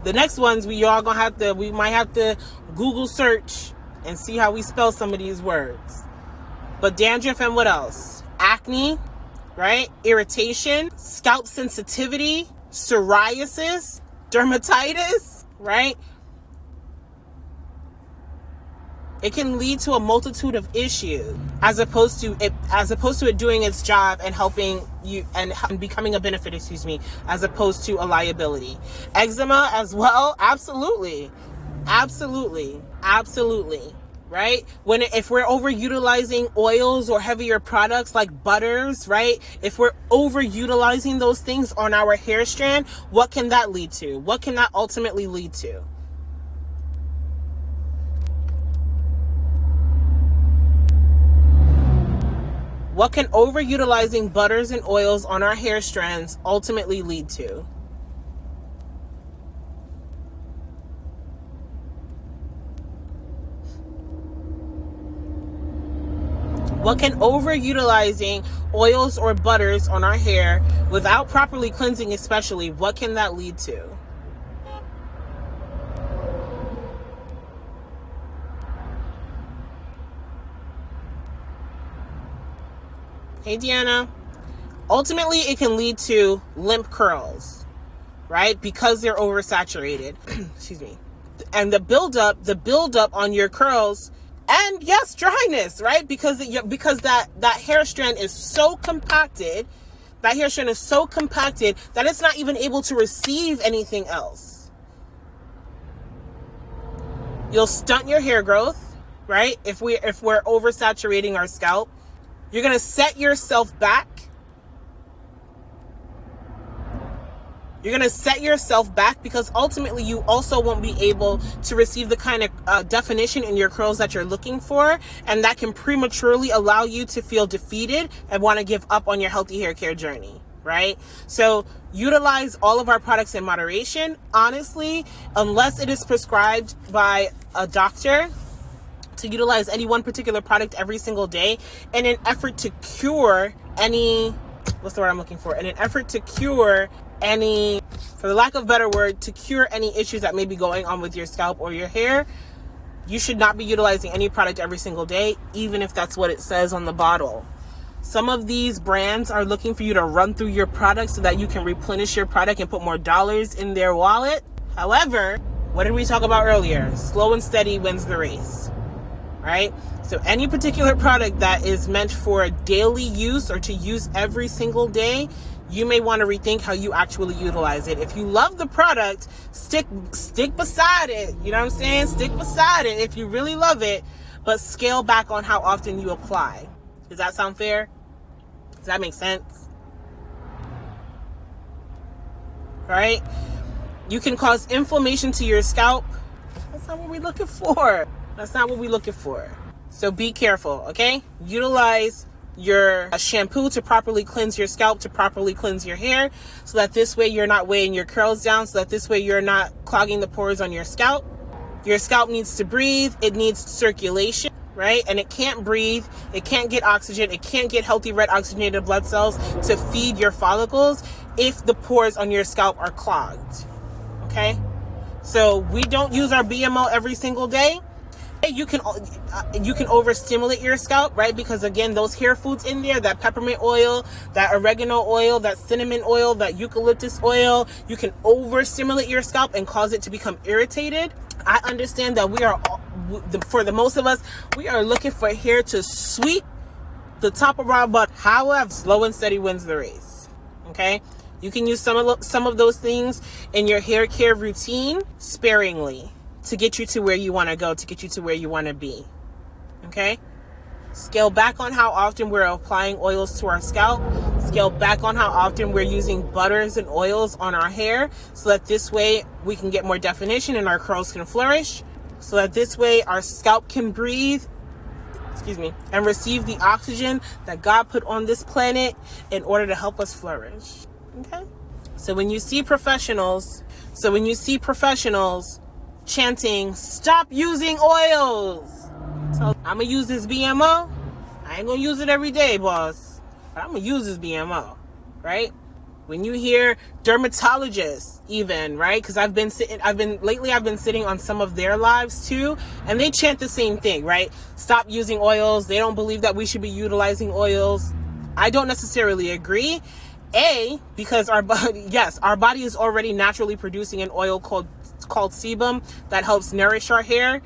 The next ones we might have to Google search and see how we spell some of these words. But dandruff and what else? Acne, right? Irritation, scalp sensitivity, psoriasis, dermatitis, right? It can lead to a multitude of issues as opposed to it doing its job and helping you and becoming a benefit, as opposed to a liability. Eczema as well, absolutely. Right? If we're overutilizing oils or heavier products like butters, right? If we're overutilizing those things on our hair strand, what can that lead to? What can that ultimately lead to? What can overutilizing butters and oils on our hair strands ultimately lead to? What can overutilizing oils or butters on our hair without properly cleansing especially, what can that lead to? Hey, Deanna. Ultimately, it can lead to limp curls, right? Because they're oversaturated. Excuse me. And the buildup on your curls, and yes, dryness, right? Because that hair strand is so compacted, that it's not even able to receive anything else. You'll stunt your hair growth, right? If we're oversaturating our scalp. You're going to set yourself back. Because ultimately you also won't be able to receive the kind of definition in your curls that you're looking for. And that can prematurely allow you to feel defeated and want to give up on your healthy hair care journey, right? So utilize all of our products in moderation. Honestly, unless it is prescribed by a doctor, to utilize any one particular product every single day in an effort to cure any, for the lack of a better word, to cure any issues that may be going on with your scalp or your hair, you should not be utilizing any product every single day, even if that's what it says on the bottle. Some of these brands are looking for you to run through your product so that you can replenish your product and put more dollars in their wallet. However, what did we talk about earlier? Slow and steady wins the race. Right? So any particular product that is meant for daily use or to use every single day, you may want to rethink how you actually utilize it. If you love the product, stick beside it. You know what I'm saying? Stick beside it if you really love it, but scale back on how often you apply. Does that sound fair? Does that make sense? Right? You can cause inflammation to your scalp. That's not what we're looking for. So be careful, okay? Utilize your shampoo to properly cleanse your scalp, to properly cleanse your hair, so that this way you're not weighing your curls down, so that this way you're not clogging the pores on your scalp. Your scalp needs to breathe. It needs circulation, right? And it can't breathe. It can't get oxygen. It can't get healthy red oxygenated blood cells to feed your follicles if the pores on your scalp are clogged, okay? So we don't use our BMO every single day. You can overstimulate your scalp, right? Because again, those hair foods in there, that peppermint oil, that oregano oil, that cinnamon oil, that eucalyptus oil, you can overstimulate your scalp and cause it to become irritated. I understand that for the most of us, we are looking for hair to sweep the top of our butt. However, slow and steady wins the race. Okay? You can use some of those things in your hair care routine sparingly, to get you to where you want to go, to get you to where you want to be. Okay? Scale back on how often we're applying oils to our scalp. Scale back on how often we're using butters and oils on our hair, so that this way we can get more definition and our curls can flourish. So that this way our scalp can breathe, and receive the oxygen that God put on this planet in order to help us flourish. Okay? So when you see professionals chanting, stop using oils. So I'm going to use this BMO. I ain't going to use it every day, boss. But I'm going to use this BMO, right? when you hear dermatologists even, right? Because I've been sitting on some of their lives too, and they chant the same thing, right? Stop using oils. They don't believe that we should be utilizing oils. I don't necessarily agree. Because our body is already naturally producing an oil called sebum that helps nourish our hair.